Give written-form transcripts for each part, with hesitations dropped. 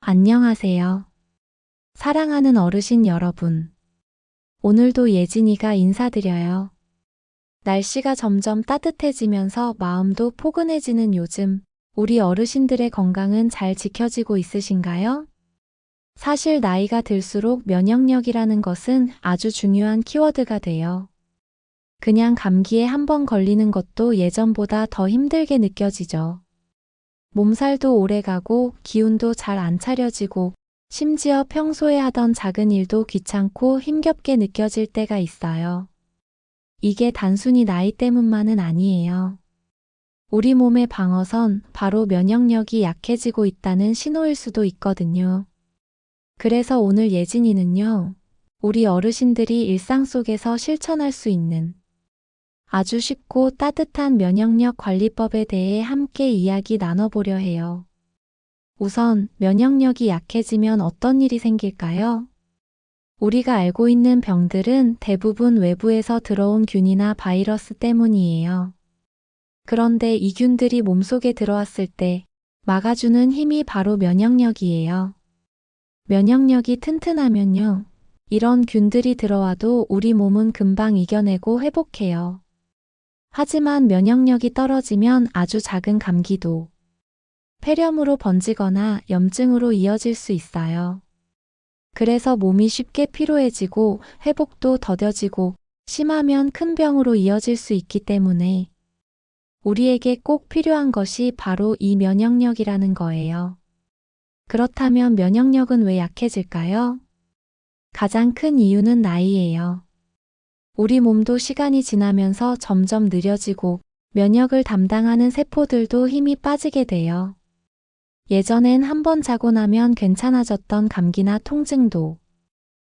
안녕하세요. 사랑하는 어르신 여러분. 오늘도 예진이가 인사드려요. 날씨가 점점 따뜻해지면서 마음도 포근해지는 요즘, 우리 어르신들의 건강은 잘 지켜지고 있으신가요? 사실 나이가 들수록 면역력이라는 것은 아주 중요한 키워드가 돼요. 그냥 감기에 한 번 걸리는 것도 예전보다 더 힘들게 느껴지죠. 몸살도 오래가고 기운도 잘 안 차려지고 심지어 평소에 하던 작은 일도 귀찮고 힘겹게 느껴질 때가 있어요. 이게 단순히 나이 때문만은 아니에요. 우리 몸의 방어선, 바로 면역력이 약해지고 있다는 신호일 수도 있거든요. 그래서 오늘 예진이는요, 우리 어르신들이 일상 속에서 실천할 수 있는 아주 쉽고 따뜻한 면역력 관리법에 대해 함께 이야기 나눠보려 해요. 우선 면역력이 약해지면 어떤 일이 생길까요? 우리가 알고 있는 병들은 대부분 외부에서 들어온 균이나 바이러스 때문이에요. 그런데 이 균들이 몸속에 들어왔을 때 막아주는 힘이 바로 면역력이에요. 면역력이 튼튼하면요, 이런 균들이 들어와도 우리 몸은 금방 이겨내고 회복해요. 하지만 면역력이 떨어지면 아주 작은 감기도 폐렴으로 번지거나 염증으로 이어질 수 있어요. 그래서 몸이 쉽게 피로해지고 회복도 더뎌지고 심하면 큰 병으로 이어질 수 있기 때문에 우리에게 꼭 필요한 것이 바로 이 면역력이라는 거예요. 그렇다면 면역력은 왜 약해질까요? 가장 큰 이유는 나이예요. 우리 몸도 시간이 지나면서 점점 느려지고 면역을 담당하는 세포들도 힘이 빠지게 돼요. 예전엔 한 번 자고 나면 괜찮아졌던 감기나 통증도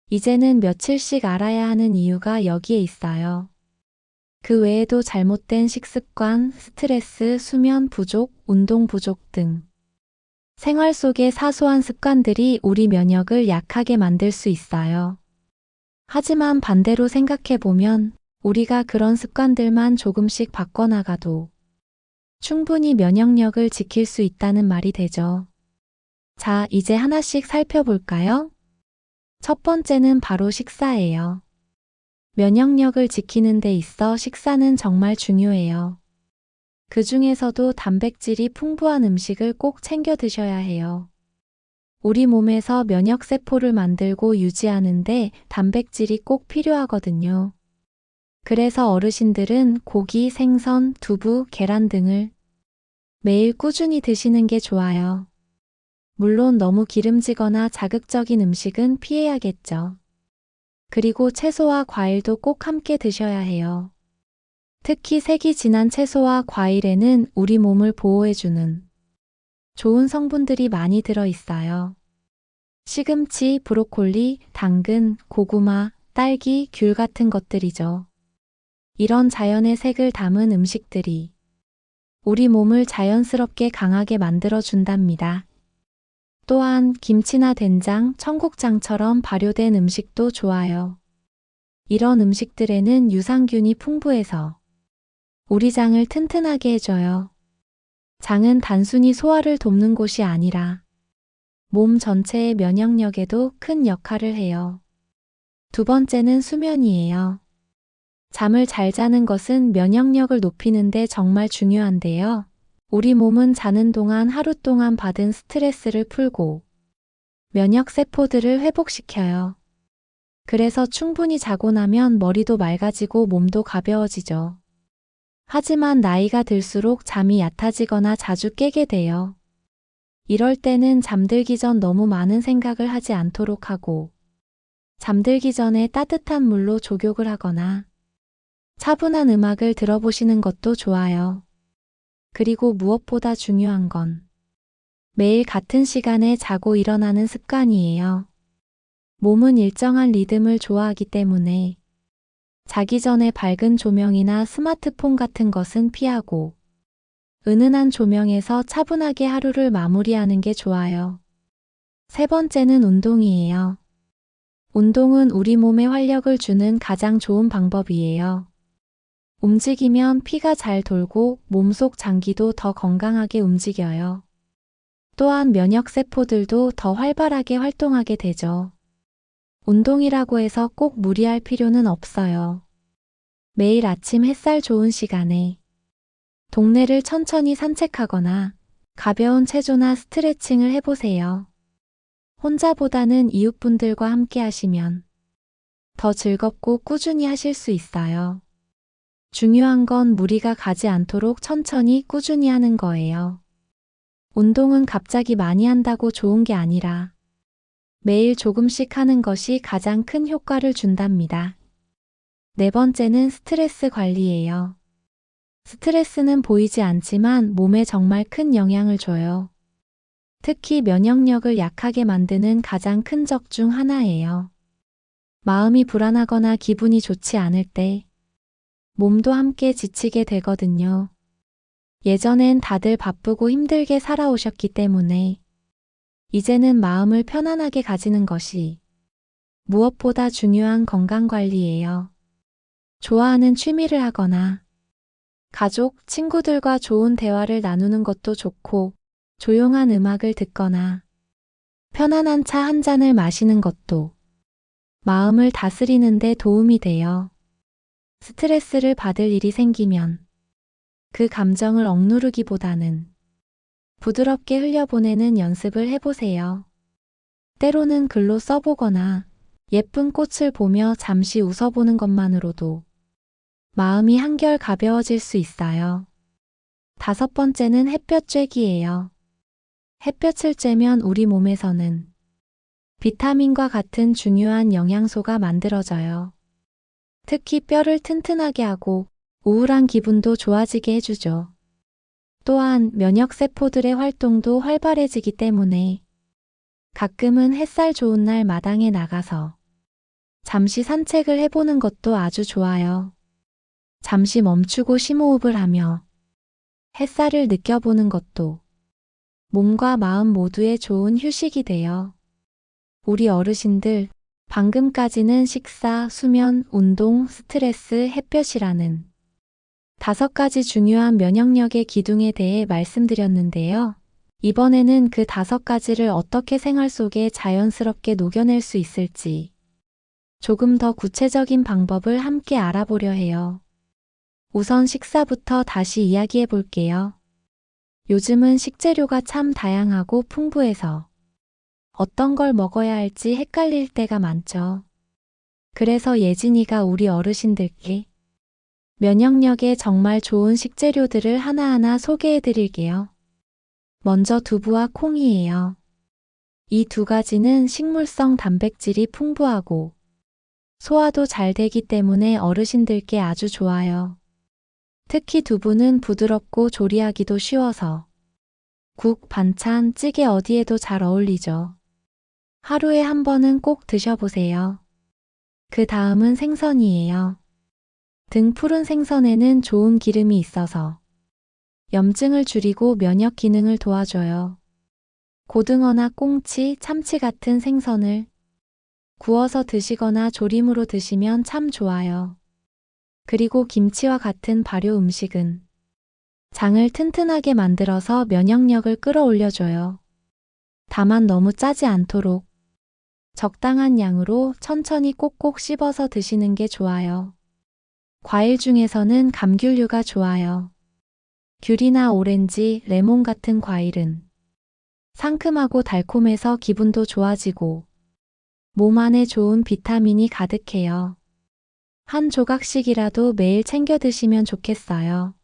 이제는 며칠씩 알아야 하는 이유가 여기에 있어요. 그 외에도 잘못된 식습관, 스트레스, 수면 부족, 운동 부족 등 생활 속의 사소한 습관들이 우리 면역을 약하게 만들 수 있어요. 하지만 반대로 생각해보면 우리가 그런 습관들만 조금씩 바꿔나가도 충분히 면역력을 지킬 수 있다는 말이 되죠. 자, 이제 하나씩 살펴볼까요? 첫 번째는 바로 식사예요. 면역력을 지키는 데 있어 식사는 정말 중요해요. 그 중에서도 단백질이 풍부한 음식을 꼭 챙겨 드셔야 해요. 우리 몸에서 면역세포를 만들고 유지하는데 단백질이 꼭 필요하거든요. 그래서 어르신들은 고기, 생선, 두부, 계란 등을 매일 꾸준히 드시는 게 좋아요. 물론 너무 기름지거나 자극적인 음식은 피해야겠죠. 그리고 채소와 과일도 꼭 함께 드셔야 해요. 특히 색이 진한 채소와 과일에는 우리 몸을 보호해주는 좋은 성분들이 많이 들어있어요. 시금치, 브로콜리, 당근, 고구마, 딸기, 귤 같은 것들이죠. 이런 자연의 색을 담은 음식들이 우리 몸을 자연스럽게 강하게 만들어준답니다. 또한 김치나 된장, 청국장처럼 발효된 음식도 좋아요. 이런 음식들에는 유산균이 풍부해서 우리 장을 튼튼하게 해줘요. 장은 단순히 소화를 돕는 곳이 아니라 몸 전체의 면역력에도 큰 역할을 해요. 두 번째는 수면이에요. 잠을 잘 자는 것은 면역력을 높이는 데 정말 중요한데요. 우리 몸은 자는 동안 하루 동안 받은 스트레스를 풀고 면역 세포들을 회복시켜요. 그래서 충분히 자고 나면 머리도 맑아지고 몸도 가벼워지죠. 하지만 나이가 들수록 잠이 얕아지거나 자주 깨게 돼요. 이럴 때는 잠들기 전 너무 많은 생각을 하지 않도록 하고 잠들기 전에 따뜻한 물로 족욕을 하거나 차분한 음악을 들어보시는 것도 좋아요. 그리고 무엇보다 중요한 건 매일 같은 시간에 자고 일어나는 습관이에요. 몸은 일정한 리듬을 좋아하기 때문에 자기 전에 밝은 조명이나 스마트폰 같은 것은 피하고 은은한 조명에서 차분하게 하루를 마무리하는 게 좋아요. 세 번째는 운동이에요. 운동은 우리 몸에 활력을 주는 가장 좋은 방법이에요. 움직이면 피가 잘 돌고 몸속 장기도 더 건강하게 움직여요. 또한 면역세포들도 더 활발하게 활동하게 되죠. 운동이라고 해서 꼭 무리할 필요는 없어요. 매일 아침 햇살 좋은 시간에 동네를 천천히 산책하거나 가벼운 체조나 스트레칭을 해보세요. 혼자보다는 이웃분들과 함께 하시면 더 즐겁고 꾸준히 하실 수 있어요. 중요한 건 무리가 가지 않도록 천천히 꾸준히 하는 거예요. 운동은 갑자기 많이 한다고 좋은 게 아니라 매일 조금씩 하는 것이 가장 큰 효과를 준답니다. 네 번째는 스트레스 관리예요. 스트레스는 보이지 않지만 몸에 정말 큰 영향을 줘요. 특히 면역력을 약하게 만드는 가장 큰 적 중 하나예요. 마음이 불안하거나 기분이 좋지 않을 때 몸도 함께 지치게 되거든요. 예전엔 다들 바쁘고 힘들게 살아오셨기 때문에 이제는 마음을 편안하게 가지는 것이 무엇보다 중요한 건강관리예요. 좋아하는 취미를 하거나 가족, 친구들과 좋은 대화를 나누는 것도 좋고 조용한 음악을 듣거나 편안한 차 한 잔을 마시는 것도 마음을 다스리는 데 도움이 돼요. 스트레스를 받을 일이 생기면 그 감정을 억누르기보다는 부드럽게 흘려보내는 연습을 해보세요. 때로는 글로 써보거나 예쁜 꽃을 보며 잠시 웃어보는 것만으로도 마음이 한결 가벼워질 수 있어요. 다섯 번째는 햇볕 쬐기예요. 햇볕을 쬐면 우리 몸에서는 비타민과 같은 중요한 영양소가 만들어져요. 특히 뼈를 튼튼하게 하고 우울한 기분도 좋아지게 해주죠. 또한 면역세포들의 활동도 활발해지기 때문에 가끔은 햇살 좋은 날 마당에 나가서 잠시 산책을 해보는 것도 아주 좋아요. 잠시 멈추고 심호흡을 하며 햇살을 느껴보는 것도 몸과 마음 모두에 좋은 휴식이 돼요. 우리 어르신들, 방금까지는 식사, 수면, 운동, 스트레스, 햇볕이라는 5가지 중요한 면역력의 기둥에 대해 말씀드렸는데요. 이번에는 그 5가지를 어떻게 생활 속에 자연스럽게 녹여낼 수 있을지 조금 더 구체적인 방법을 함께 알아보려 해요. 우선 식사부터 다시 이야기해 볼게요. 요즘은 식재료가 참 다양하고 풍부해서 어떤 걸 먹어야 할지 헷갈릴 때가 많죠. 그래서 예진이가 우리 어르신들께 면역력에 정말 좋은 식재료들을 하나하나 소개해 드릴게요. 먼저 두부와 콩이에요. 이 2가지는 식물성 단백질이 풍부하고 소화도 잘 되기 때문에 어르신들께 아주 좋아요. 특히 두부는 부드럽고 조리하기도 쉬워서 국, 반찬, 찌개 어디에도 잘 어울리죠. 하루에 한 번은 꼭 드셔보세요. 그 다음은 생선이에요. 등 푸른 생선에는 좋은 기름이 있어서 염증을 줄이고 면역 기능을 도와줘요. 고등어나 꽁치, 참치 같은 생선을 구워서 드시거나 조림으로 드시면 참 좋아요. 그리고 김치와 같은 발효 음식은 장을 튼튼하게 만들어서 면역력을 끌어올려줘요. 다만 너무 짜지 않도록 적당한 양으로 천천히 꼭꼭 씹어서 드시는 게 좋아요. 과일 중에서는 감귤류가 좋아요. 귤이나 오렌지, 레몬 같은 과일은 상큼하고 달콤해서 기분도 좋아지고 몸 안에 좋은 비타민이 가득해요. 한 조각씩이라도 매일 챙겨 드시면 좋겠어요.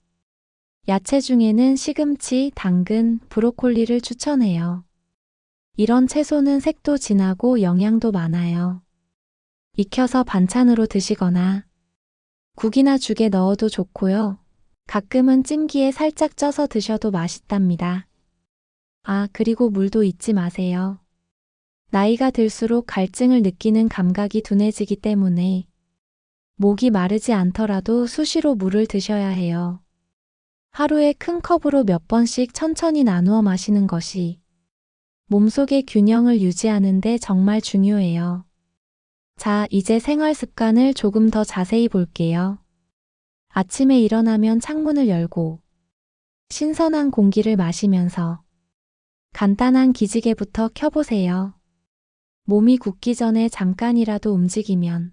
야채 중에는 시금치, 당근, 브로콜리를 추천해요. 이런 채소는 색도 진하고 영양도 많아요. 익혀서 반찬으로 드시거나 국이나 죽에 넣어도 좋고요. 가끔은 찜기에 살짝 쪄서 드셔도 맛있답니다. 아, 그리고 물도 잊지 마세요. 나이가 들수록 갈증을 느끼는 감각이 둔해지기 때문에 목이 마르지 않더라도 수시로 물을 드셔야 해요. 하루에 큰 컵으로 몇 번씩 천천히 나누어 마시는 것이 몸속의 균형을 유지하는 데 정말 중요해요. 자, 이제 생활 습관을 조금 더 자세히 볼게요. 아침에 일어나면 창문을 열고 신선한 공기를 마시면서 간단한 기지개부터 켜보세요. 몸이 굳기 전에 잠깐이라도 움직이면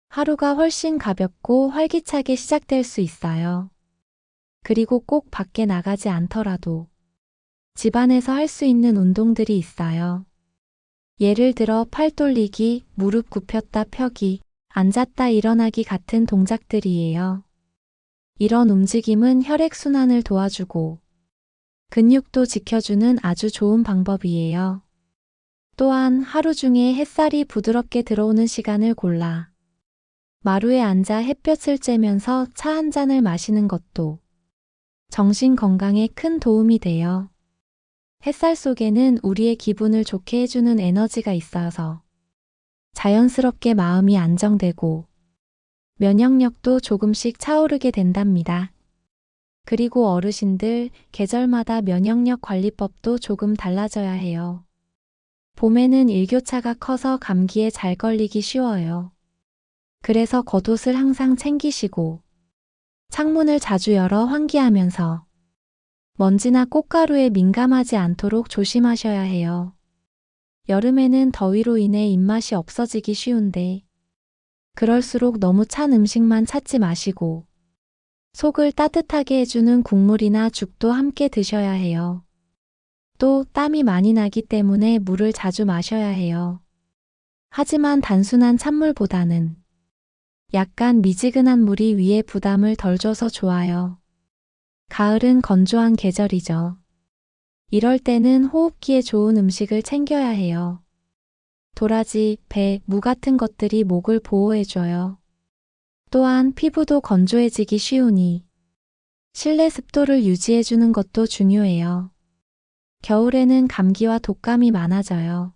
하루가 훨씬 가볍고 활기차게 시작될 수 있어요. 그리고 꼭 밖에 나가지 않더라도 집안에서 할 수 있는 운동들이 있어요. 예를 들어 팔 돌리기, 무릎 굽혔다 펴기, 앉았다 일어나기 같은 동작들이에요. 이런 움직임은 혈액순환을 도와주고 근육도 지켜주는 아주 좋은 방법이에요. 또한 하루 중에 햇살이 부드럽게 들어오는 시간을 골라 마루에 앉아 햇볕을 쬐면서 차 한 잔을 마시는 것도 정신 건강에 큰 도움이 돼요. 햇살 속에는 우리의 기분을 좋게 해주는 에너지가 있어서 자연스럽게 마음이 안정되고 면역력도 조금씩 차오르게 된답니다. 그리고 어르신들, 계절마다 면역력 관리법도 조금 달라져야 해요. 봄에는 일교차가 커서 감기에 잘 걸리기 쉬워요. 그래서 겉옷을 항상 챙기시고 창문을 자주 열어 환기하면서 먼지나 꽃가루에 민감하지 않도록 조심하셔야 해요. 여름에는 더위로 인해 입맛이 없어지기 쉬운데 그럴수록 너무 찬 음식만 찾지 마시고 속을 따뜻하게 해주는 국물이나 죽도 함께 드셔야 해요. 또 땀이 많이 나기 때문에 물을 자주 마셔야 해요. 하지만 단순한 찬물보다는 약간 미지근한 물이 위에 부담을 덜 줘서 좋아요. 가을은 건조한 계절이죠. 이럴 때는 호흡기에 좋은 음식을 챙겨야 해요. 도라지, 배, 무 같은 것들이 목을 보호해줘요. 또한 피부도 건조해지기 쉬우니 실내 습도를 유지해주는 것도 중요해요. 겨울에는 감기와 독감이 많아져요.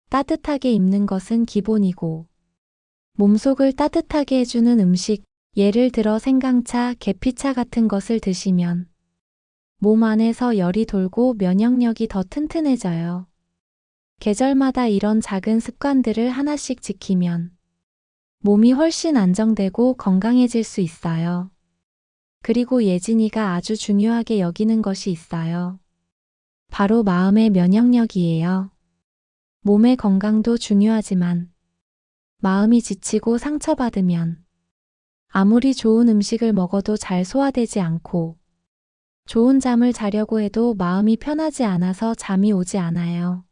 따뜻하게 입는 것은 기본이고 몸속을 따뜻하게 해주는 음식, 예를 들어 생강차, 계피차 같은 것을 드시면 몸 안에서 열이 돌고 면역력이 더 튼튼해져요. 계절마다 이런 작은 습관들을 하나씩 지키면 몸이 훨씬 안정되고 건강해질 수 있어요. 그리고 예진이가 아주 중요하게 여기는 것이 있어요. 바로 마음의 면역력이에요. 몸의 건강도 중요하지만 마음이 지치고 상처받으면 아무리 좋은 음식을 먹어도 잘 소화되지 않고 좋은 잠을 자려고 해도 마음이 편하지 않아서 잠이 오지 않아요.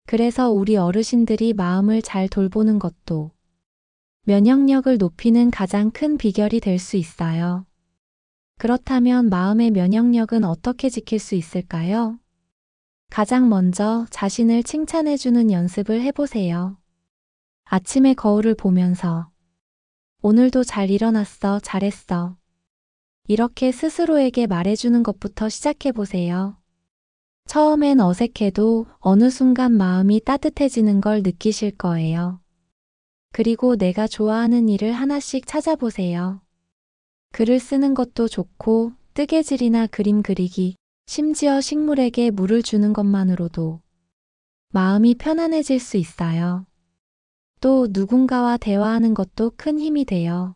그래서 우리 어르신들이 마음을 잘 돌보는 것도 면역력을 높이는 가장 큰 비결이 될 수 있어요. 그렇다면 마음의 면역력은 어떻게 지킬 수 있을까요? 가장 먼저 자신을 칭찬해주는 연습을 해보세요. 아침에 거울을 보면서 오늘도 잘 일어났어, 잘했어. 이렇게 스스로에게 말해주는 것부터 시작해보세요. 처음엔 어색해도 어느 순간 마음이 따뜻해지는 걸 느끼실 거예요. 그리고 내가 좋아하는 일을 하나씩 찾아보세요. 글을 쓰는 것도 좋고 뜨개질이나 그림 그리기, 심지어 식물에게 물을 주는 것만으로도 마음이 편안해질 수 있어요. 또 누군가와 대화하는 것도 큰 힘이 돼요.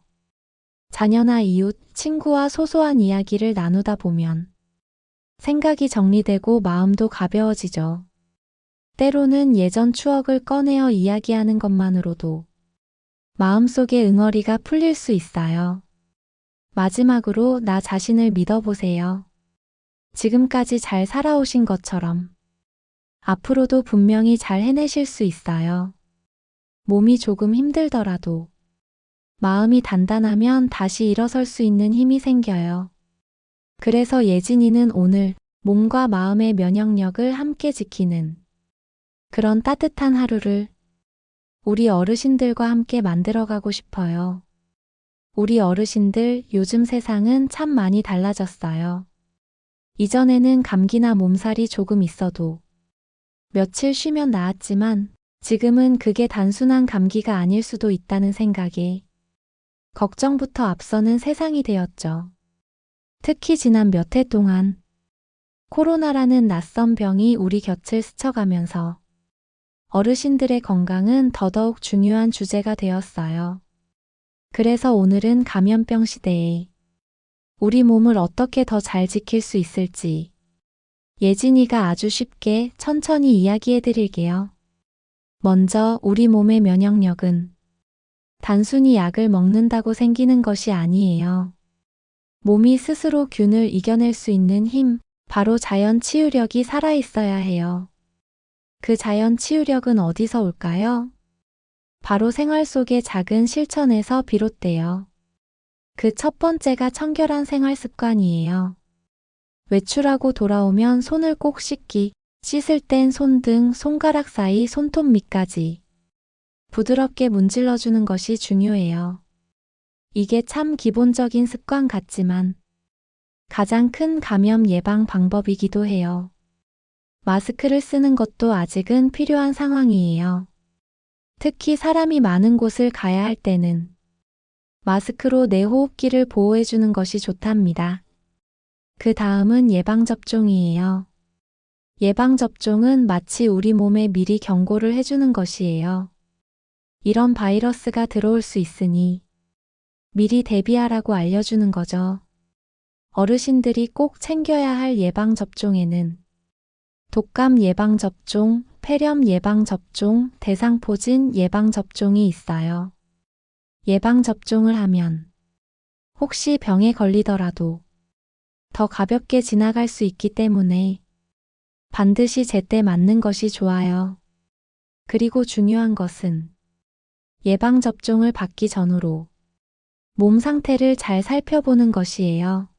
자녀나 이웃, 친구와 소소한 이야기를 나누다 보면 생각이 정리되고 마음도 가벼워지죠. 때로는 예전 추억을 꺼내어 이야기하는 것만으로도 마음속의 응어리가 풀릴 수 있어요. 마지막으로 나 자신을 믿어보세요. 지금까지 잘 살아오신 것처럼 앞으로도 분명히 잘 해내실 수 있어요. 몸이 조금 힘들더라도 마음이 단단하면 다시 일어설 수 있는 힘이 생겨요. 그래서 예진이는 오늘 몸과 마음의 면역력을 함께 지키는 그런 따뜻한 하루를 우리 어르신들과 함께 만들어가고 싶어요. 우리 어르신들, 요즘 세상은 참 많이 달라졌어요. 이전에는 감기나 몸살이 조금 있어도 며칠 쉬면 나았지만 지금은 그게 단순한 감기가 아닐 수도 있다는 생각에 걱정부터 앞서는 세상이 되었죠. 특히 지난 몇 해 동안 코로나라는 낯선 병이 우리 곁을 스쳐가면서 어르신들의 건강은 더더욱 중요한 주제가 되었어요. 그래서 오늘은 감염병 시대에 우리 몸을 어떻게 더 잘 지킬 수 있을지 예진이가 아주 쉽게 천천히 이야기해 드릴게요. 먼저 우리 몸의 면역력은 단순히 약을 먹는다고 생기는 것이 아니에요. 몸이 스스로 균을 이겨낼 수 있는 힘, 바로 자연 치유력이 살아있어야 해요. 그 자연 치유력은 어디서 올까요? 바로 생활 속의 작은 실천에서 비롯돼요. 그 첫 번째가 청결한 생활 습관이에요. 외출하고 돌아오면 손을 꼭 씻기, 씻을 땐 손등, 손가락 사이 손톱 밑까지 부드럽게 문질러주는 것이 중요해요. 이게 참 기본적인 습관 같지만 가장 큰 감염 예방 방법이기도 해요. 마스크를 쓰는 것도 아직은 필요한 상황이에요. 특히 사람이 많은 곳을 가야 할 때는 마스크로 내 호흡기를 보호해주는 것이 좋답니다. 그 다음은 예방접종이에요. 예방접종은 마치 우리 몸에 미리 경고를 해주는 것이에요. 이런 바이러스가 들어올 수 있으니 미리 대비하라고 알려주는 거죠. 어르신들이 꼭 챙겨야 할 예방접종에는 독감 예방접종, 폐렴 예방접종, 대상포진 예방접종이 있어요. 예방접종을 하면 혹시 병에 걸리더라도 더 가볍게 지나갈 수 있기 때문에 반드시 제때 맞는 것이 좋아요. 그리고 중요한 것은 예방접종을 받기 전후로 몸 상태를 잘 살펴보는 것이에요.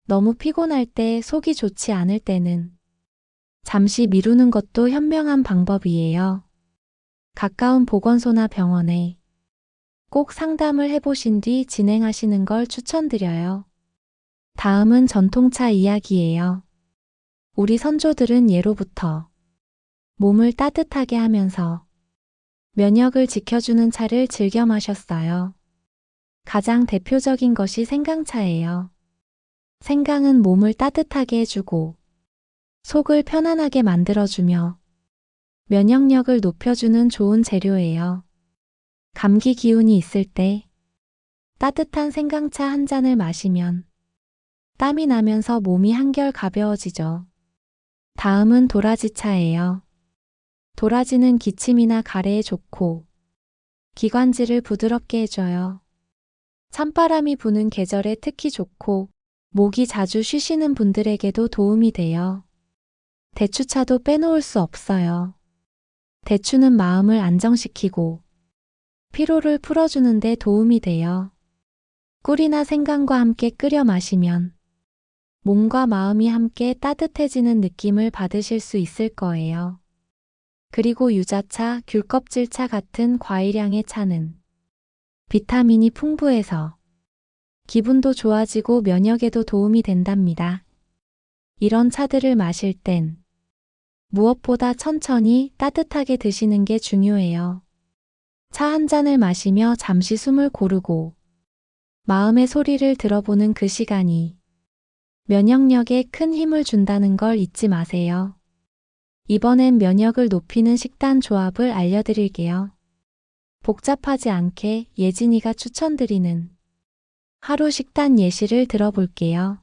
너무 피곤할 때, 속이 좋지 않을 때는 잠시 미루는 것도 현명한 방법이에요. 가까운 보건소나 병원에 꼭 상담을 해보신 뒤 진행하시는 걸 추천드려요. 다음은 전통차 이야기예요. 우리 선조들은 예로부터 몸을 따뜻하게 하면서 면역을 지켜주는 차를 즐겨 마셨어요. 가장 대표적인 것이 생강차예요. 생강은 몸을 따뜻하게 해주고 속을 편안하게 만들어주며 면역력을 높여주는 좋은 재료예요. 감기 기운이 있을 때 따뜻한 생강차 한 잔을 마시면 땀이 나면서 몸이 한결 가벼워지죠. 다음은 도라지차예요. 도라지는 기침이나 가래에 좋고 기관지를 부드럽게 해줘요. 찬바람이 부는 계절에 특히 좋고 목이 자주 쉬시는 분들에게도 도움이 돼요. 대추차도 빼놓을 수 없어요. 대추는 마음을 안정시키고 피로를 풀어주는 데 도움이 돼요. 꿀이나 생강과 함께 끓여 마시면 몸과 마음이 함께 따뜻해지는 느낌을 받으실 수 있을 거예요. 그리고 유자차, 귤껍질차 같은 과일향의 차는 비타민이 풍부해서 기분도 좋아지고 면역에도 도움이 된답니다. 이런 차들을 마실 땐 무엇보다 천천히 따뜻하게 드시는 게 중요해요. 차 한 잔을 마시며 잠시 숨을 고르고 마음의 소리를 들어보는 그 시간이 면역력에 큰 힘을 준다는 걸 잊지 마세요. 이번엔 면역을 높이는 식단 조합을 알려드릴게요. 복잡하지 않게 예진이가 추천드리는 하루 식단 예시를 들어볼게요.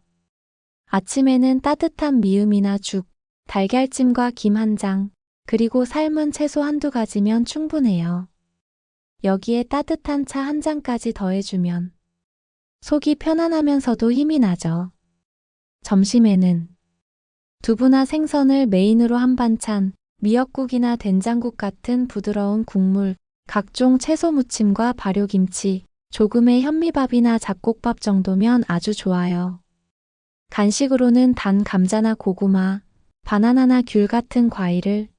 아침에는 따뜻한 미음이나 죽, 달걀찜과 김 한 장, 그리고 삶은 채소 한두 가지면 충분해요. 여기에 따뜻한 차 한 잔까지 더해주면 속이 편안하면서도 힘이 나죠. 점심에는 두부나 생선을 메인으로 한 반찬, 미역국이나 된장국 같은 부드러운 국물, 각종 채소 무침과 발효김치, 조금의 현미밥이나 잡곡밥 정도면 아주 좋아요. 간식으로는 단 감자나 고구마, 바나나나 귤 같은 과일을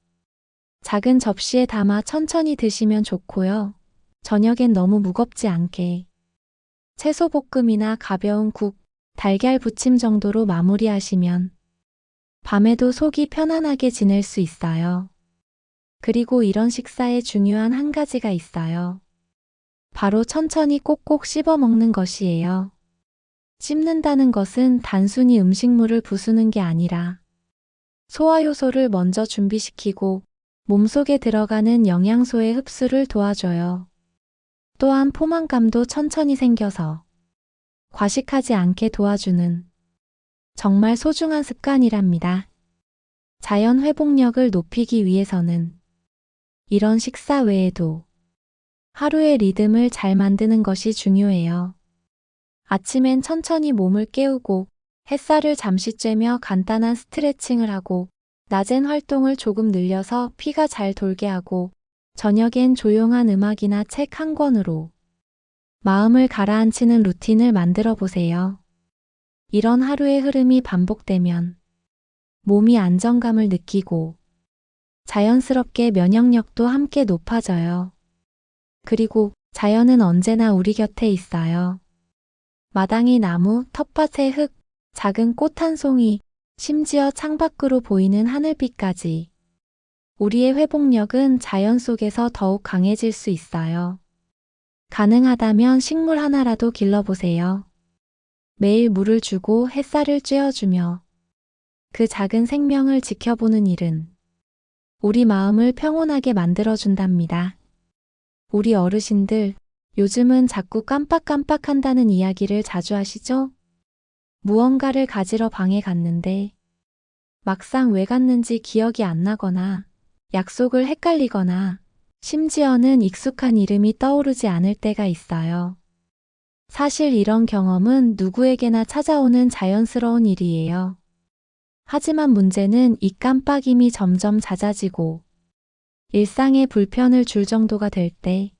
작은 접시에 담아 천천히 드시면 좋고요. 저녁엔 너무 무겁지 않게 채소볶음이나 가벼운 국, 달걀 부침 정도로 마무리하시면 밤에도 속이 편안하게 지낼 수 있어요. 그리고 이런 식사에 중요한 한 가지가 있어요. 바로 천천히 꼭꼭 씹어 먹는 것이에요. 씹는다는 것은 단순히 음식물을 부수는 게 아니라 소화효소를 먼저 준비시키고 몸속에 들어가는 영양소의 흡수를 도와줘요. 또한 포만감도 천천히 생겨서 과식하지 않게 도와주는 정말 소중한 습관이랍니다. 자연 회복력을 높이기 위해서는 이런 식사 외에도 하루의 리듬을 잘 만드는 것이 중요해요. 아침엔 천천히 몸을 깨우고 햇살을 잠시 쬐며 간단한 스트레칭을 하고 낮엔 활동을 조금 늘려서 피가 잘 돌게 하고 저녁엔 조용한 음악이나 책 한 권으로 마음을 가라앉히는 루틴을 만들어 보세요. 이런 하루의 흐름이 반복되면 몸이 안정감을 느끼고 자연스럽게 면역력도 함께 높아져요. 그리고 자연은 언제나 우리 곁에 있어요. 마당의 나무, 텃밭의 흙, 작은 꽃 한 송이, 심지어 창밖으로 보이는 하늘빛까지 우리의 회복력은 자연 속에서 더욱 강해질 수 있어요. 가능하다면 식물 하나라도 길러보세요. 매일 물을 주고 햇살을 쬐어주며 그 작은 생명을 지켜보는 일은 우리 마음을 평온하게 만들어준답니다. 우리 어르신들, 요즘은 자꾸 깜빡깜빡한다는 이야기를 자주 하시죠? 무언가를 가지러 방에 갔는데 막상 왜 갔는지 기억이 안 나거나 약속을 헷갈리거나 심지어는 익숙한 이름이 떠오르지 않을 때가 있어요. 사실 이런 경험은 누구에게나 찾아오는 자연스러운 일이에요. 하지만 문제는 이 깜빡임이 점점 잦아지고 일상에 불편을 줄 정도가 될 때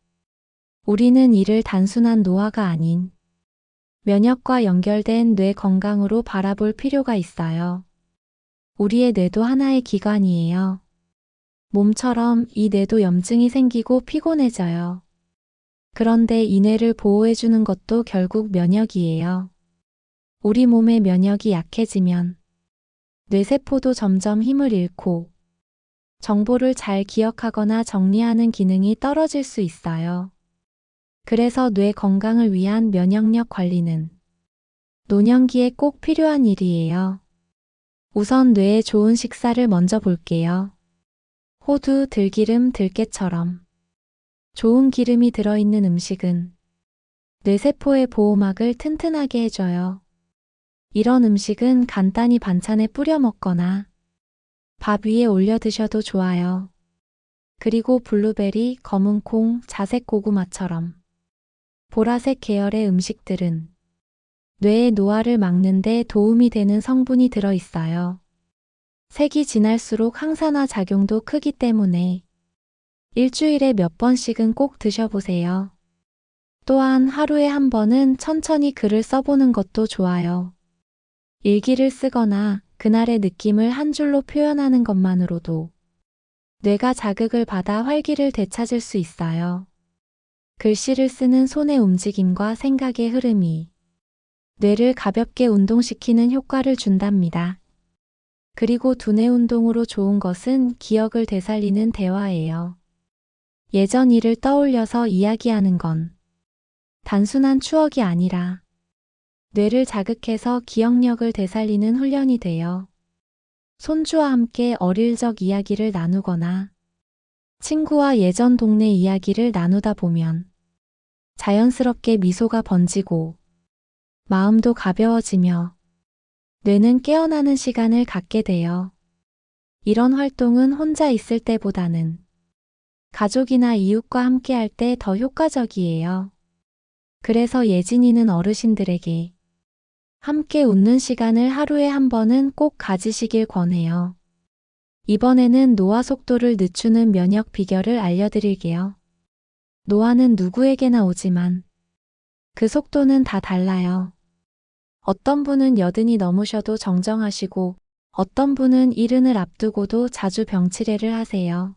우리는 이를 단순한 노화가 아닌 면역과 연결된 뇌 건강으로 바라볼 필요가 있어요. 우리의 뇌도 하나의 기관이에요. 몸처럼 이 뇌도 염증이 생기고 피곤해져요. 그런데 이 뇌를 보호해주는 것도 결국 면역이에요. 우리 몸의 면역이 약해지면 뇌세포도 점점 힘을 잃고 정보를 잘 기억하거나 정리하는 기능이 떨어질 수 있어요. 그래서 뇌 건강을 위한 면역력 관리는 노년기에 꼭 필요한 일이에요. 우선 뇌에 좋은 식사를 먼저 볼게요. 호두, 들기름, 들깨처럼 좋은 기름이 들어있는 음식은 뇌세포의 보호막을 튼튼하게 해줘요. 이런 음식은 간단히 반찬에 뿌려 먹거나 밥 위에 올려 드셔도 좋아요. 그리고 블루베리, 검은콩, 자색 고구마처럼 보라색 계열의 음식들은 뇌의 노화를 막는 데 도움이 되는 성분이 들어 있어요. 색이 진할수록 항산화 작용도 크기 때문에 일주일에 몇 번씩은 꼭 드셔보세요. 또한 하루에 한 번은 천천히 글을 써보는 것도 좋아요. 일기를 쓰거나 그날의 느낌을 한 줄로 표현하는 것만으로도 뇌가 자극을 받아 활기를 되찾을 수 있어요. 글씨를 쓰는 손의 움직임과 생각의 흐름이 뇌를 가볍게 운동시키는 효과를 준답니다. 그리고 두뇌 운동으로 좋은 것은 기억을 되살리는 대화예요. 예전 일을 떠올려서 이야기하는 건 단순한 추억이 아니라 뇌를 자극해서 기억력을 되살리는 훈련이 돼요. 손주와 함께 어릴 적 이야기를 나누거나 친구와 예전 동네 이야기를 나누다 보면 자연스럽게 미소가 번지고 마음도 가벼워지며 뇌는 깨어나는 시간을 갖게 돼요. 이런 활동은 혼자 있을 때보다는 가족이나 이웃과 함께 할 때 더 효과적이에요. 그래서 예진이는 어르신들에게 함께 웃는 시간을 하루에 한 번은 꼭 가지시길 권해요. 이번에는 노화 속도를 늦추는 면역 비결을 알려드릴게요. 노화는 누구에게나 오지만 그 속도는 다 달라요. 어떤 분은 여든이 넘으셔도 정정하시고 어떤 분은 일흔을 앞두고도 자주 병치레를 하세요.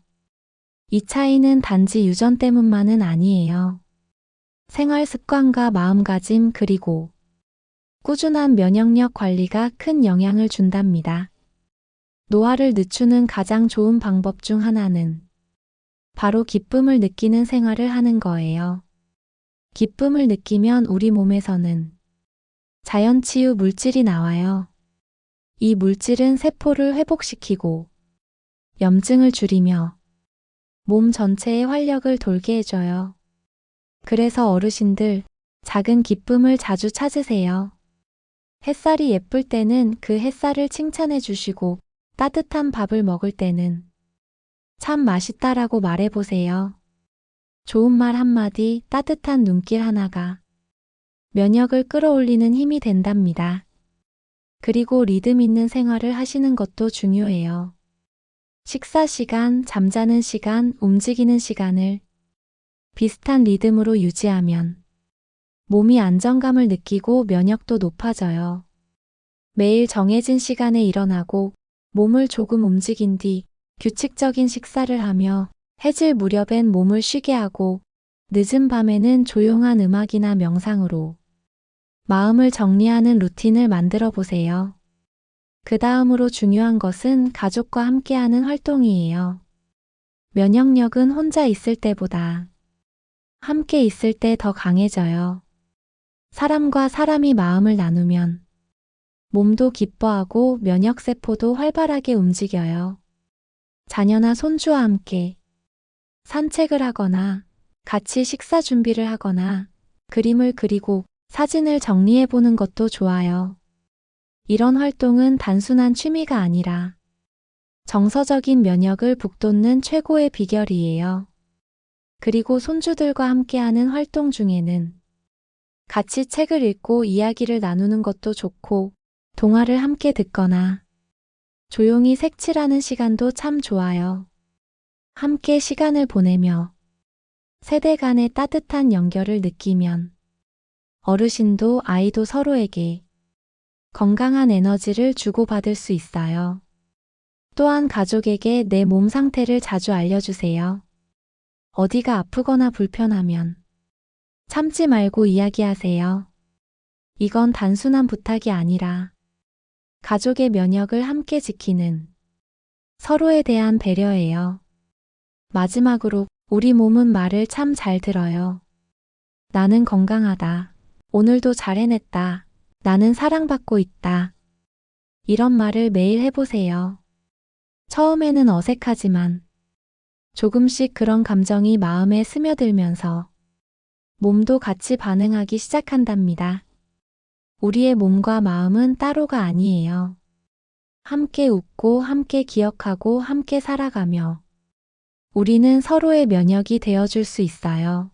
이 차이는 단지 유전 때문만은 아니에요. 생활 습관과 마음가짐 그리고 꾸준한 면역력 관리가 큰 영향을 준답니다. 노화를 늦추는 가장 좋은 방법 중 하나는 바로 기쁨을 느끼는 생활을 하는 거예요. 기쁨을 느끼면 우리 몸에서는 자연치유 물질이 나와요. 이 물질은 세포를 회복시키고 염증을 줄이며 몸 전체의 활력을 돌게 해줘요. 그래서 어르신들, 작은 기쁨을 자주 찾으세요. 햇살이 예쁠 때는 그 햇살을 칭찬해 주시고 따뜻한 밥을 먹을 때는 참 맛있다라고 말해보세요. 좋은 말 한마디, 따뜻한 눈길 하나가 면역을 끌어올리는 힘이 된답니다. 그리고 리듬 있는 생활을 하시는 것도 중요해요. 식사 시간, 잠자는 시간, 움직이는 시간을 비슷한 리듬으로 유지하면 몸이 안정감을 느끼고 면역도 높아져요. 매일 정해진 시간에 일어나고 몸을 조금 움직인 뒤 규칙적인 식사를 하며 해질 무렵엔 몸을 쉬게 하고 늦은 밤에는 조용한 음악이나 명상으로 마음을 정리하는 루틴을 만들어 보세요. 그 다음으로 중요한 것은 가족과 함께하는 활동이에요. 면역력은 혼자 있을 때보다 함께 있을 때 더 강해져요. 사람과 사람이 마음을 나누면 몸도 기뻐하고 면역세포도 활발하게 움직여요. 자녀나 손주와 함께 산책을 하거나 같이 식사 준비를 하거나 그림을 그리고 사진을 정리해 보는 것도 좋아요. 이런 활동은 단순한 취미가 아니라 정서적인 면역을 북돋는 최고의 비결이에요. 그리고 손주들과 함께하는 활동 중에는 같이 책을 읽고 이야기를 나누는 것도 좋고 동화를 함께 듣거나 조용히 색칠하는 시간도 참 좋아요. 함께 시간을 보내며 세대 간의 따뜻한 연결을 느끼면 어르신도 아이도 서로에게 건강한 에너지를 주고받을 수 있어요. 또한 가족에게 내 몸 상태를 자주 알려주세요. 어디가 아프거나 불편하면 참지 말고 이야기하세요. 이건 단순한 부탁이 아니라 가족의 면역을 함께 지키는 서로에 대한 배려예요. 마지막으로 우리 몸은 말을 참 잘 들어요. 나는 건강하다. 오늘도 잘 해냈다. 나는 사랑받고 있다. 이런 말을 매일 해보세요. 처음에는 어색하지만 조금씩 그런 감정이 마음에 스며들면서 몸도 같이 반응하기 시작한답니다. 우리의 몸과 마음은 따로가 아니에요. 함께 웃고 함께 기억하고 함께 살아가며 우리는 서로의 면역이 되어줄 수 있어요.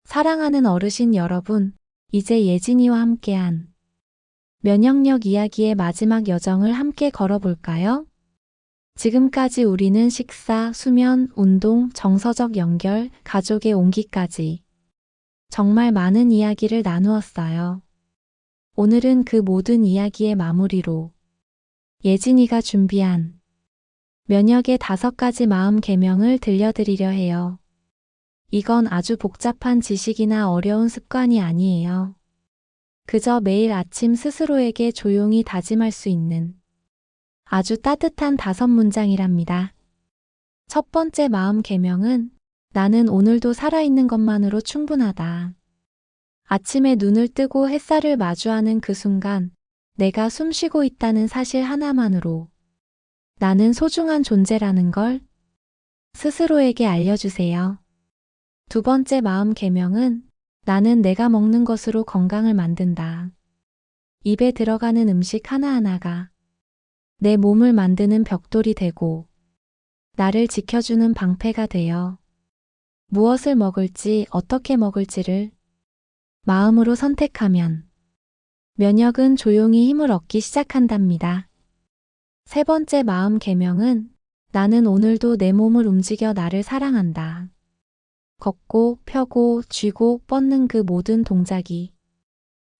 사랑하는 어르신 여러분, 이제 예진이와 함께한 면역력 이야기의 마지막 여정을 함께 걸어볼까요? 지금까지 우리는 식사, 수면, 운동, 정서적 연결, 가족의 온기까지 정말 많은 이야기를 나누었어요. 오늘은 그 모든 이야기의 마무리로 예진이가 준비한 면역의 5가지 마음 계명을 들려드리려 해요. 이건 아주 복잡한 지식이나 어려운 습관이 아니에요. 그저 매일 아침 스스로에게 조용히 다짐할 수 있는 아주 따뜻한 5문장이랍니다. 첫 번째 마음 계명은 나는 오늘도 살아있는 것만으로 충분하다. 아침에 눈을 뜨고 햇살을 마주하는 그 순간 내가 숨쉬고 있다는 사실 하나만으로 나는 소중한 존재라는 걸 스스로에게 알려주세요. 두 번째 마음 계명은 나는 내가 먹는 것으로 건강을 만든다. 입에 들어가는 음식 하나하나가 내 몸을 만드는 벽돌이 되고 나를 지켜주는 방패가 되어 무엇을 먹을지 어떻게 먹을지를 마음으로 선택하면 면역은 조용히 힘을 얻기 시작한답니다. 세 번째 마음 계명은 나는 오늘도 내 몸을 움직여 나를 사랑한다. 걷고 펴고 쥐고 뻗는 그 모든 동작이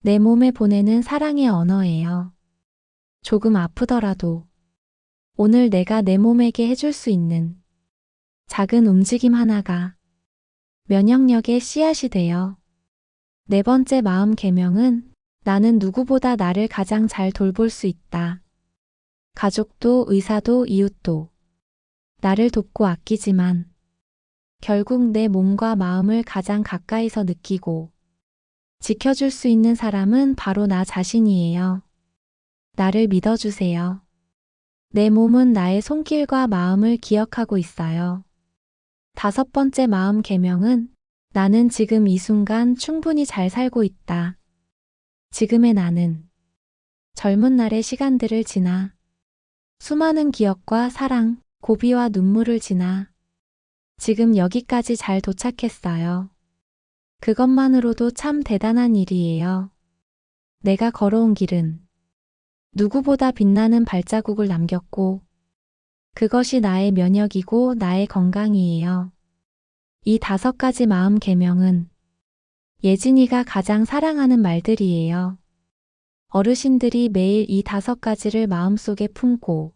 내 몸에 보내는 사랑의 언어예요. 조금 아프더라도 오늘 내가 내 몸에게 해줄 수 있는 작은 움직임 하나가 면역력의 씨앗이 되어 네 번째 마음 계명은 나는 누구보다 나를 가장 잘 돌볼 수 있다. 가족도 의사도 이웃도 나를 돕고 아끼지만 결국 내 몸과 마음을 가장 가까이서 느끼고 지켜줄 수 있는 사람은 바로 나 자신이에요. 나를 믿어주세요. 내 몸은 나의 손길과 마음을 기억하고 있어요. 5번째 마음 계명은 나는 지금 이 순간 충분히 잘 살고 있다. 지금의 나는 젊은 날의 시간들을 지나 수많은 기억과 사랑, 고비와 눈물을 지나 지금 여기까지 잘 도착했어요. 그것만으로도 참 대단한 일이에요. 내가 걸어온 길은 누구보다 빛나는 발자국을 남겼고 그것이 나의 면역이고 나의 건강이에요. 이 5가지 마음 계명은 예진이가 가장 사랑하는 말들이에요. 어르신들이 매일 이 5가지를 마음속에 품고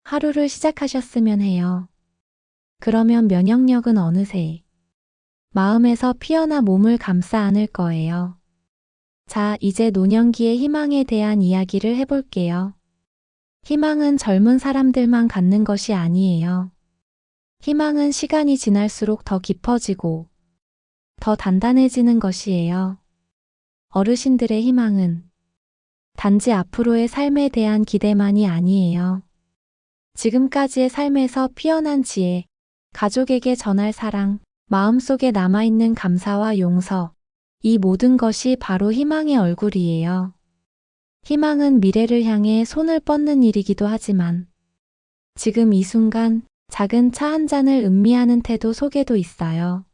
하루를 시작하셨으면 해요. 그러면 면역력은 어느새 마음에서 피어나 몸을 감싸 안을 거예요. 자, 이제 노년기의 희망에 대한 이야기를 해볼게요. 희망은 젊은 사람들만 갖는 것이 아니에요. 희망은 시간이 지날수록 더 깊어지고 더 단단해지는 것이에요. 어르신들의 희망은 단지 앞으로의 삶에 대한 기대만이 아니에요. 지금까지의 삶에서 피어난 지혜, 가족에게 전할 사랑, 마음속에 남아있는 감사와 용서, 이 모든 것이 바로 희망의 얼굴이에요. 희망은 미래를 향해 손을 뻗는 일이기도 하지만 지금 이 순간 작은 차 한 잔을 음미하는 태도 속에도 있어요.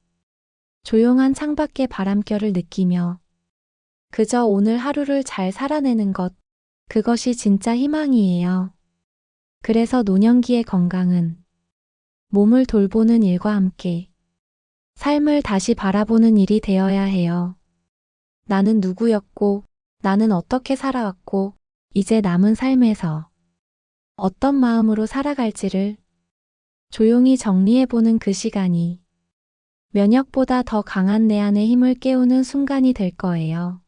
조용한 창밖의 바람결을 느끼며 그저 오늘 하루를 잘 살아내는 것, 그것이 진짜 희망이에요. 그래서 노년기의 건강은 몸을 돌보는 일과 함께 삶을 다시 바라보는 일이 되어야 해요. 나는 누구였고, 나는 어떻게 살아왔고, 이제 남은 삶에서 어떤 마음으로 살아갈지를 조용히 정리해보는 그 시간이 면역보다 더 강한 내 안의 힘을 깨우는 순간이 될 거예요.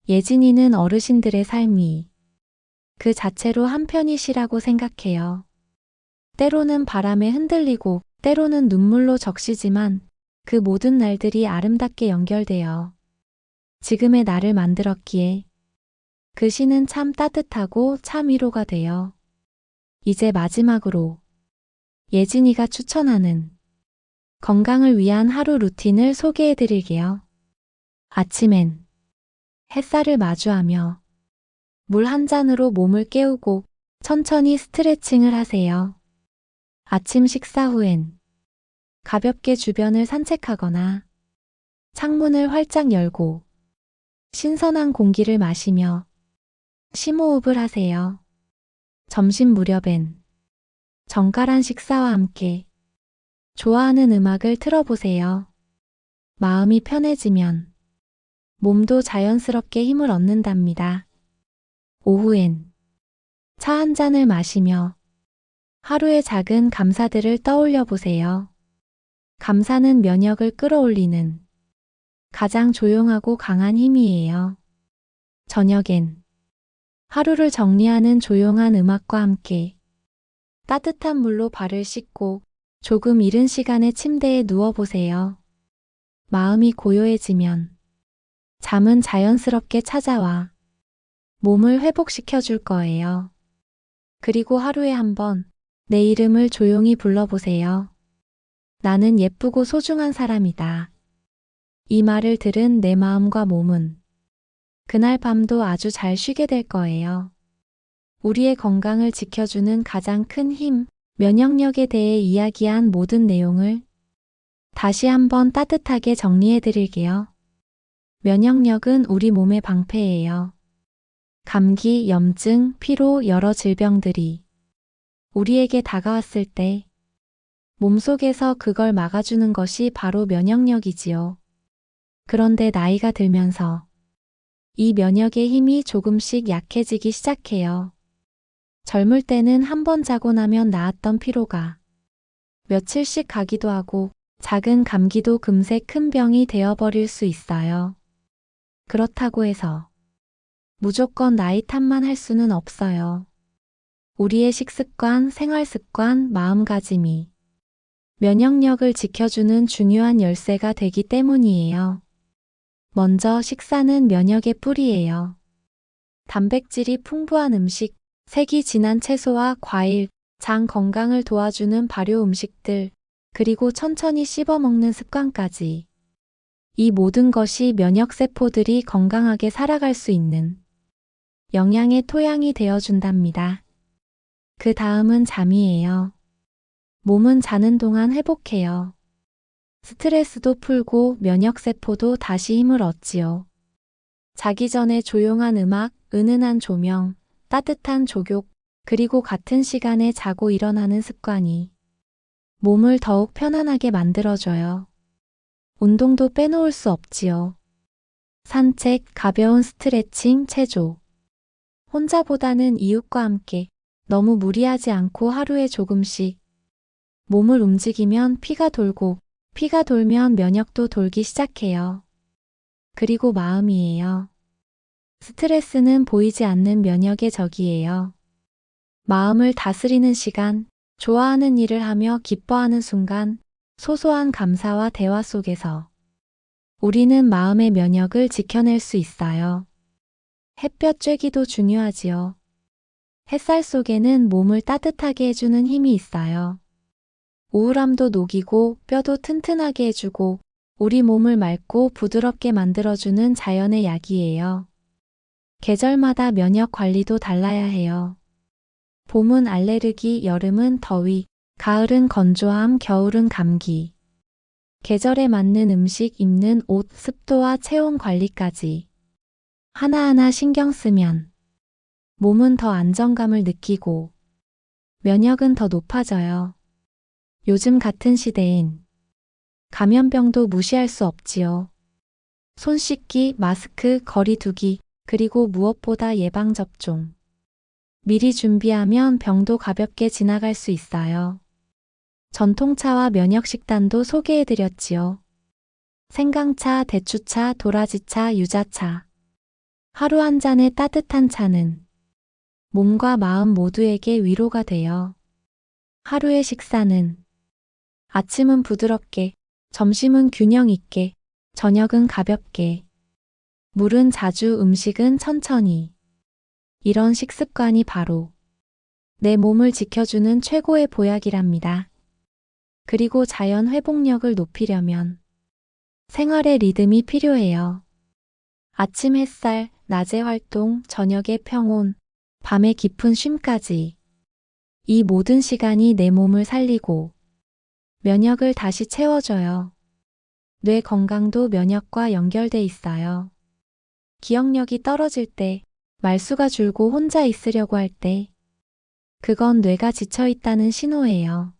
예진이는 어르신들의 삶이 그 자체로 한편이시라고 생각해요. 때로는 바람에 흔들리고 때로는 눈물로 적시지만 그 모든 날들이 아름답게 연결되어 지금의 나를 만들었기에 그 시는 참 따뜻하고 참 위로가 되어 이제 마지막으로 예진이가 추천하는 건강을 위한 하루 루틴을 소개해 드릴게요. 아침엔 햇살을 마주하며 물 한 잔으로 몸을 깨우고 천천히 스트레칭을 하세요. 아침 식사 후엔 가볍게 주변을 산책하거나 창문을 활짝 열고 신선한 공기를 마시며 심호흡을 하세요. 점심 무렵엔 정갈한 식사와 함께 좋아하는 음악을 틀어보세요. 마음이 편해지면 몸도 자연스럽게 힘을 얻는답니다. 오후엔 차 한 잔을 마시며 하루의 작은 감사들을 떠올려 보세요. 감사는 면역을 끌어올리는 가장 조용하고 강한 힘이에요. 저녁엔 하루를 정리하는 조용한 음악과 함께 따뜻한 물로 발을 씻고 조금 이른 시간에 침대에 누워보세요. 마음이 고요해지면 잠은 자연스럽게 찾아와 몸을 회복시켜 줄 거예요. 그리고 하루에 한 번 내 이름을 조용히 불러보세요. 나는 예쁘고 소중한 사람이다. 이 말을 들은 내 마음과 몸은 그날 밤도 아주 잘 쉬게 될 거예요. 우리의 건강을 지켜주는 가장 큰 힘, 면역력에 대해 이야기한 모든 내용을 다시 한번 따뜻하게 정리해 드릴게요. 면역력은 우리 몸의 방패예요. 감기, 염증, 피로, 여러 질병들이 우리에게 다가왔을 때 몸속에서 그걸 막아주는 것이 바로 면역력이지요. 그런데 나이가 들면서 이 면역의 힘이 조금씩 약해지기 시작해요. 젊을 때는 한 번 자고 나면 나았던 피로가 며칠씩 가기도 하고 작은 감기도 금세 큰 병이 되어버릴 수 있어요. 그렇다고 해서 무조건 나이 탓만 할 수는 없어요. 우리의 식습관, 생활습관, 마음가짐이 면역력을 지켜주는 중요한 열쇠가 되기 때문이에요. 먼저 식사는 면역의 뿌리예요. 단백질이 풍부한 음식, 색이 진한 채소와 과일, 장 건강을 도와주는 발효 음식들, 그리고 천천히 씹어 먹는 습관까지. 이 모든 것이 면역세포들이 건강하게 살아갈 수 있는 영양의 토양이 되어준답니다. 그 다음은 잠이에요. 몸은 자는 동안 회복해요. 스트레스도 풀고 면역세포도 다시 힘을 얻지요. 자기 전에 조용한 음악, 은은한 조명, 따뜻한 족욕, 그리고 같은 시간에 자고 일어나는 습관이 몸을 더욱 편안하게 만들어줘요. 운동도 빼놓을 수 없지요. 산책, 가벼운 스트레칭, 체조. 혼자보다는 이웃과 함께 너무 무리하지 않고 하루에 조금씩 몸을 움직이면 피가 돌고 피가 돌면 면역도 돌기 시작해요. 그리고 마음이에요. 스트레스는 보이지 않는 면역의 적이에요. 마음을 다스리는 시간, 좋아하는 일을 하며 기뻐하는 순간, 소소한 감사와 대화 속에서 우리는 마음의 면역을 지켜낼 수 있어요. 햇볕 쬐기도 중요하지요. 햇살 속에는 몸을 따뜻하게 해주는 힘이 있어요. 우울함도 녹이고 뼈도 튼튼하게 해주고 우리 몸을 맑고 부드럽게 만들어주는 자연의 약이에요. 계절마다 면역 관리도 달라야 해요. 봄은 알레르기, 여름은 더위, 가을은 건조함, 겨울은 감기. 계절에 맞는 음식, 입는 옷, 습도와 체온 관리까지 하나하나 신경 쓰면 몸은 더 안정감을 느끼고 면역은 더 높아져요. 요즘 같은 시대엔 감염병도 무시할 수 없지요. 손 씻기, 마스크, 거리 두기, 그리고 무엇보다 예방접종. 미리 준비하면 병도 가볍게 지나갈 수 있어요. 전통차와 면역식단도 소개해드렸지요. 생강차, 대추차, 도라지차, 유자차. 하루 한 잔의 따뜻한 차는 몸과 마음 모두에게 위로가 돼요. 하루의 식사는 아침은 부드럽게, 점심은 균형 있게, 저녁은 가볍게. 물은 자주, 음식은 천천히. 이런 식습관이 바로 내 몸을 지켜주는 최고의 보약이랍니다. 그리고 자연 회복력을 높이려면 생활의 리듬이 필요해요. 아침 햇살, 낮의 활동, 저녁의 평온, 밤의 깊은 쉼까지. 이 모든 시간이 내 몸을 살리고 면역을 다시 채워줘요. 뇌 건강도 면역과 연결돼 있어요. 기억력이 떨어질 때, 말수가 줄고 혼자 있으려고 할 때, 그건 뇌가 지쳐있다는 신호예요.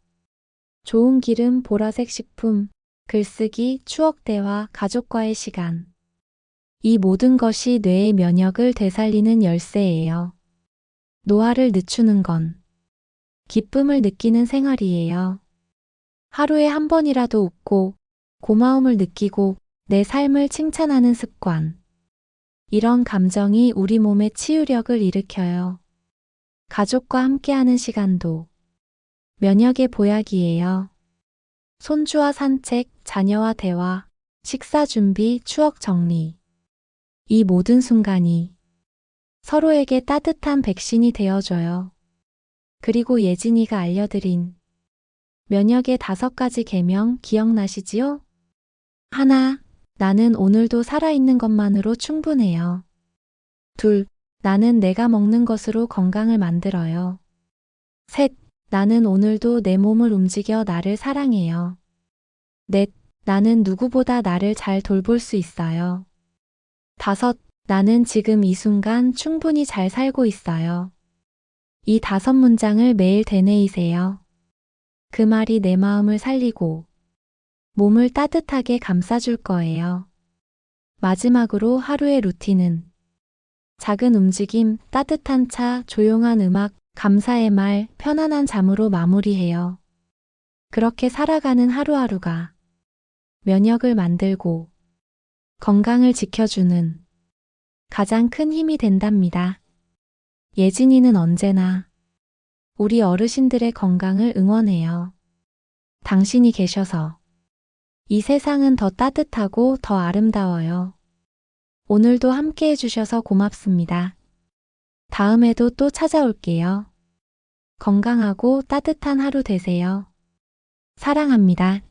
좋은 기름, 보라색 식품, 글쓰기, 추억 대화, 가족과의 시간. 이 모든 것이 뇌의 면역을 되살리는 열쇠예요. 노화를 늦추는 건 기쁨을 느끼는 생활이에요. 하루에 한 번이라도 웃고 고마움을 느끼고 내 삶을 칭찬하는 습관. 이런 감정이 우리 몸의 치유력을 일으켜요. 가족과 함께하는 시간도 면역의 보약이에요. 손주와 산책, 자녀와 대화, 식사 준비, 추억 정리. 이 모든 순간이 서로에게 따뜻한 백신이 되어줘요. 그리고 예진이가 알려드린 면역의 5가지 계명 기억나시지요? 하나, 나는 오늘도 살아있는 것만으로 충분해요. 둘, 나는 내가 먹는 것으로 건강을 만들어요. 셋, 나는 오늘도 내 몸을 움직여 나를 사랑해요. 넷, 나는 누구보다 나를 잘 돌볼 수 있어요. 5, 나는 지금 이 순간 충분히 잘 살고 있어요. 이 5문장을 매일 되뇌이세요. 그 말이 내 마음을 살리고 몸을 따뜻하게 감싸줄 거예요. 마지막으로 하루의 루틴은 작은 움직임, 따뜻한 차, 조용한 음악, 감사의 말, 편안한 잠으로 마무리해요. 그렇게 살아가는 하루하루가 면역을 만들고 건강을 지켜주는 가장 큰 힘이 된답니다. 예진이는 언제나 우리 어르신들의 건강을 응원해요. 당신이 계셔서 이 세상은 더 따뜻하고 더 아름다워요. 오늘도 함께 해주셔서 고맙습니다. 다음에도 또 찾아올게요. 건강하고 따뜻한 하루 되세요. 사랑합니다.